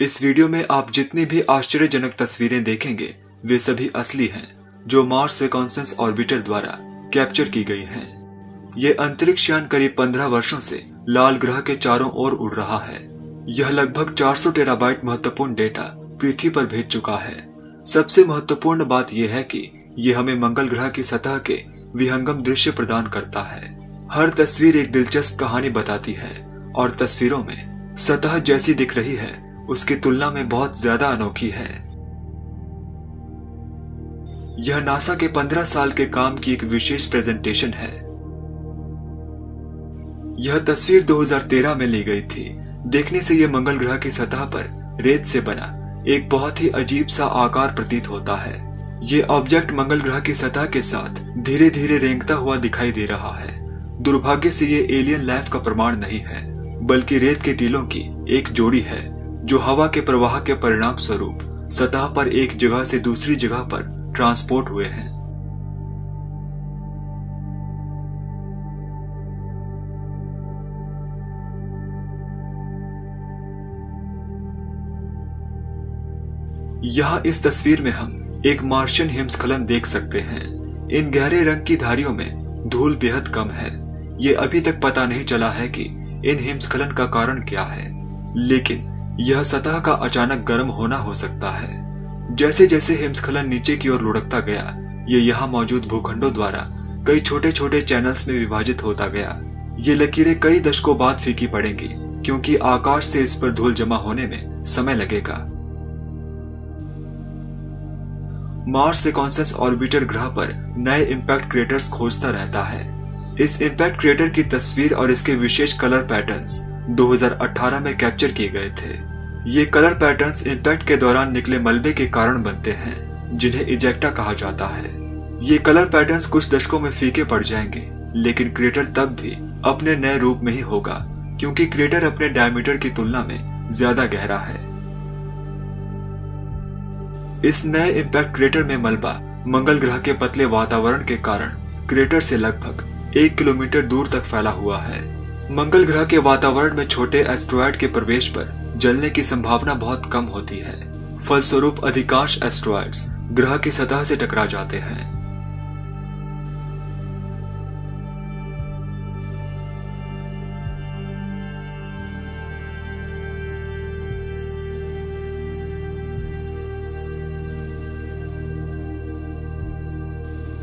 इस वीडियो में आप जितनी भी आश्चर्यजनक तस्वीरें देखेंगे वे सभी असली हैं, जो मार्स रिकॉन्नेसेंस ऑर्बिटर द्वारा कैप्चर की गई हैं। ये अंतरिक्ष यान करीब 15 वर्षों से लाल ग्रह के चारों ओर उड़ रहा है। यह लगभग 400 टेराबाइट महत्वपूर्ण डेटा पृथ्वी पर भेज चुका है। सबसे महत्वपूर्ण बात यह है कि यह हमें मंगल ग्रह की सतह के विहंगम दृश्य प्रदान करता है। हर तस्वीर एक दिलचस्प कहानी बताती है और तस्वीरों में सतह जैसी दिख रही है उसकी तुलना में बहुत ज्यादा अनोखी है। यह नासा के 15 साल के काम की एक विशेष प्रेजेंटेशन है। यह तस्वीर 2013 में ली गई थी। देखने से यह मंगल ग्रह की सतह पर रेत से बना एक बहुत ही अजीब सा आकार प्रतीत होता है। ये ऑब्जेक्ट मंगल ग्रह की सतह के साथ धीरे धीरे रेंगता हुआ दिखाई दे रहा है। दुर्भाग्य से ये एलियन लाइफ का प्रमाण नहीं है, बल्कि रेत के टीलों की एक जोड़ी है जो हवा के प्रवाह के परिणाम स्वरूप सतह पर एक जगह से दूसरी जगह पर ट्रांसपोर्ट हुए हैं। यहाँ इस तस्वीर में हम एक मार्शियन हिमस्खलन देख सकते हैं। इन गहरे रंग की धारियों में धूल बेहद कम है। ये अभी तक पता नहीं चला है कि इन हिमस्खलन का कारण क्या है, लेकिन यह सतह का अचानक गर्म होना हो सकता है। जैसे जैसे हिमस्खलन नीचे की ओर लुढ़कता गया, ये यहाँ मौजूद भूखंडों द्वारा कई छोटे छोटे चैनल्स में विभाजित होता गया। ये लकीरें कई दशकों बाद फीकी पड़ेंगी, क्योंकि आकाश से इस पर धूल जमा होने में समय लगेगा। मार्स रिकॉन्नेसेंस ऑर्बिटर ग्रह पर नए इंपैक्ट क्रेटर्स खोजता रहता है। इस इंपैक्ट क्रेटर की तस्वीर और इसके विशेष कलर पैटर्न्स 2018 में कैप्चर किए गए थे। ये कलर पैटर्न्स इंपैक्ट के दौरान निकले मलबे के कारण बनते हैं, जिन्हें इजेक्टा कहा जाता है। ये कलर पैटर्न्स कुछ दशकों में फीके पड़ जाएंगे, लेकिन क्रेटर तब भी अपने नए रूप में ही होगा, क्योंकि क्रेटर अपने डायमीटर की तुलना में ज्यादा गहरा है। इस नए इंपैक्ट क्रेटर में मलबा मंगल ग्रह के पतले वातावरण के कारण क्रेटर से लगभग 1 किलोमीटर दूर तक फैला हुआ है। मंगल ग्रह के वातावरण में छोटे एस्ट्रॉयड के प्रवेश पर जलने की संभावना बहुत कम होती है। फलस्वरूप अधिकांश एस्ट्रॉयड्स ग्रह की सतह से टकरा जाते हैं।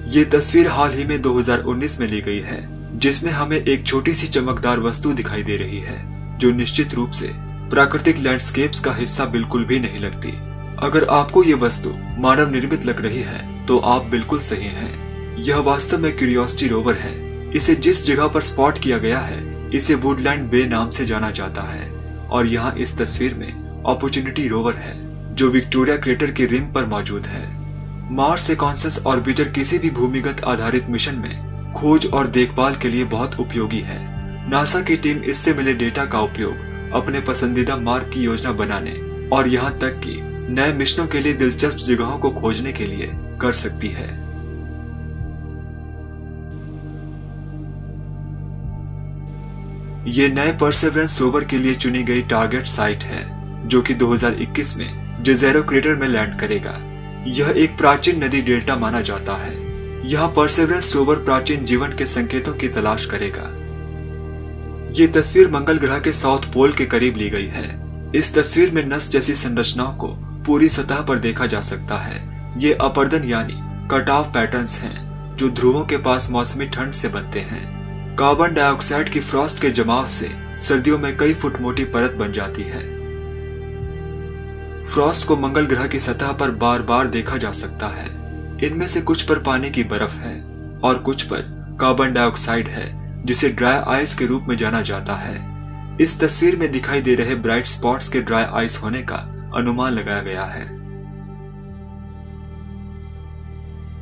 ये तस्वीर हाल ही में 2019 में ली गई है, जिसमें हमें एक छोटी सी चमकदार वस्तु दिखाई दे रही है जो निश्चित रूप से प्राकृतिक लैंडस्केप्स का हिस्सा बिल्कुल भी नहीं लगती। अगर आपको ये वस्तु मानव निर्मित लग रही है तो आप बिल्कुल सही हैं। यह वास्तव में क्यूरियोसिटी रोवर है। इसे जिस जगह पर स्पॉट किया गया है इसे वुडलैंड बे नाम से जाना जाता है, और यहाँ इस तस्वीर में अपॉर्चुनिटी रोवर है जो विक्टोरिया क्रेटर के रिम पर मौजूद है। मार्स रिकॉन्नेसेंस ऑर्बिटर किसी भी भूमिगत आधारित मिशन में खोज और देखभाल के लिए बहुत उपयोगी है। नासा की टीम इससे मिले डेटा का उपयोग अपने पसंदीदा मार्ग की योजना बनाने और यहाँ तक कि नए मिशनों के लिए दिलचस्प जगहों को खोजने के लिए कर सकती है। ये नए परसेवरेंस रोवर के लिए चुनी गई टारगेट साइट है, जो कि 2021 में जेज़ेरो क्रेटर में लैंड करेगा। यह एक प्राचीन नदी डेल्टा माना जाता है। यहाँ परसेवरेंस रोवर प्राचीन जीवन के संकेतों की तलाश करेगा। ये तस्वीर मंगल ग्रह के साउथ पोल के करीब ली गई है। इस तस्वीर में नस जैसी संरचनाओं को पूरी सतह पर देखा जा सकता है। ये अपर्दन यानी कटाव पैटर्न्स हैं जो ध्रुवों के पास मौसमी ठंड से बनते हैं। कार्बन डाइऑक्साइड की फ्रॉस्ट के जमाव से सर्दियों में कई फुट मोटी परत बन जाती है। फ्रॉस्ट को मंगल ग्रह की सतह पर बार बार देखा जा सकता है। इनमें से कुछ पर पानी की बर्फ है और कुछ पर कार्बन डाइऑक्साइड है, जिसे ड्राई आइस के रूप में जाना जाता है। इस तस्वीर में दिखाई दे रहे ब्राइट स्पॉट्स के ड्राई आइस होने का अनुमान लगाया गया है।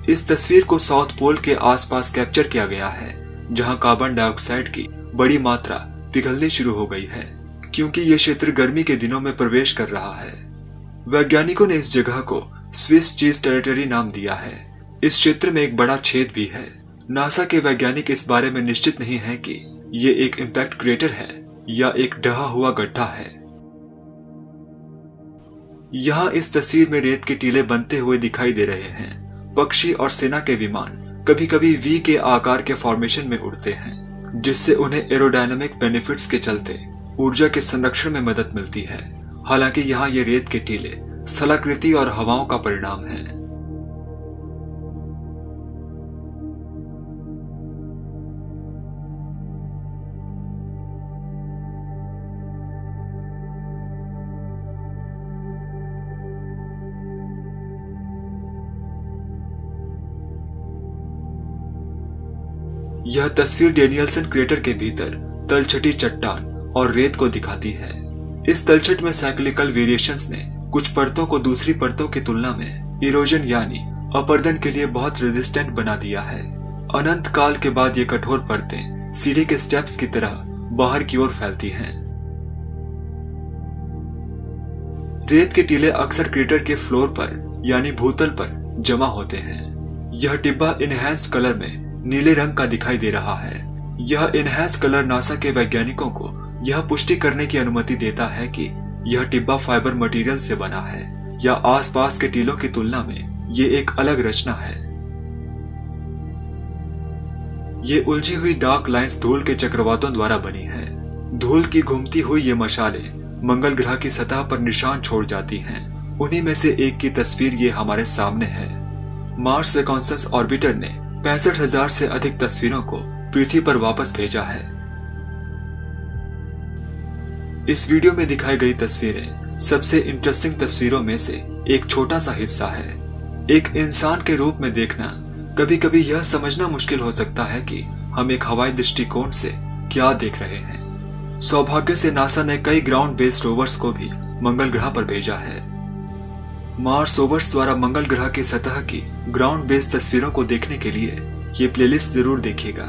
इस तस्वीर को साउथ पोल के आसपास कैप्चर किया गया है, जहां कार्बन डाइऑक्साइड की बड़ी मात्रा पिघलनी शुरू हो गई है, क्योंकि यह क्षेत्र गर्मी के दिनों में प्रवेश कर रहा है। वैज्ञानिकों ने इस जगह को स्विस चीज टेरिटरी नाम दिया है। इस क्षेत्र में एक बड़ा छेद भी है। नासा के वैज्ञानिक इस बारे में निश्चित नहीं है कि ये एक इंपैक्ट क्रेटर है या एक ढहा हुआ गड्ढा है। यहाँ इस तस्वीर में रेत के टीले बनते हुए दिखाई दे रहे हैं। पक्षी और सेना के विमान कभी कभी वी के आकार के फॉर्मेशन में उड़ते हैं, जिससे उन्हें एरोडायनामिक बेनिफिट्स के चलते ऊर्जा के संरक्षण में मदद मिलती है। हालांकि यहाँ ये रेत के टीले स्थलाकृति और हवाओं का परिणाम है। यह तस्वीर डेनियलसन क्रेटर के भीतर तलछटी चट्टान और रेत को दिखाती है। इस तलछट में साइक्लिकल वेरिएशंस ने कुछ परतों को दूसरी परतों की तुलना में इरोजन यानी अपरदन के लिए बहुत रेजिस्टेंट बना दिया है। अनंत काल के बाद ये कठोर परतें सीढ़ी के स्टेप्स की तरह बाहर की ओर फैलती हैं। रेत के टीले अक्सर क्रेटर के फ्लोर पर यानी भूतल पर जमा होते हैं। यह टिब्बा इनहैंस्ड कलर में नीले रंग का दिखाई दे रहा है। यह इनहैंस कलर नासा के वैज्ञानिकों को यह पुष्टि करने की अनुमति देता है कि यह टिब्बा फाइबर मटेरियल से बना है या आसपास के टीलों की तुलना में ये एक अलग रचना है। ये उलझी हुई डार्क लाइंस धूल के चक्रवातों द्वारा बनी है। धूल की घूमती हुई ये मशालें मंगल ग्रह की सतह पर निशान छोड़ जाती हैं। उन्हीं में से एक की तस्वीर ये हमारे सामने है। मार्स रिकॉन्सनेस ऑर्बिटर ने 65,000 से अधिक तस्वीरों को पृथ्वी पर वापस भेजा है। इस वीडियो में दिखाई गई तस्वीरें सबसे इंटरेस्टिंग तस्वीरों में से एक छोटा सा हिस्सा है। एक इंसान के रूप में देखना कभी कभी यह समझना मुश्किल हो सकता है कि हम एक हवाई दृष्टिकोण से क्या देख रहे हैं। सौभाग्य से नासा ने कई ग्राउंड बेस्ड रोवर्स को भी मंगल ग्रह पर भेजा है। मार्स रोवर्स द्वारा मंगल ग्रह की सतह की ग्राउंड बेस्ड तस्वीरों को देखने के लिए ये प्लेलिस्ट जरूर देखिएगा।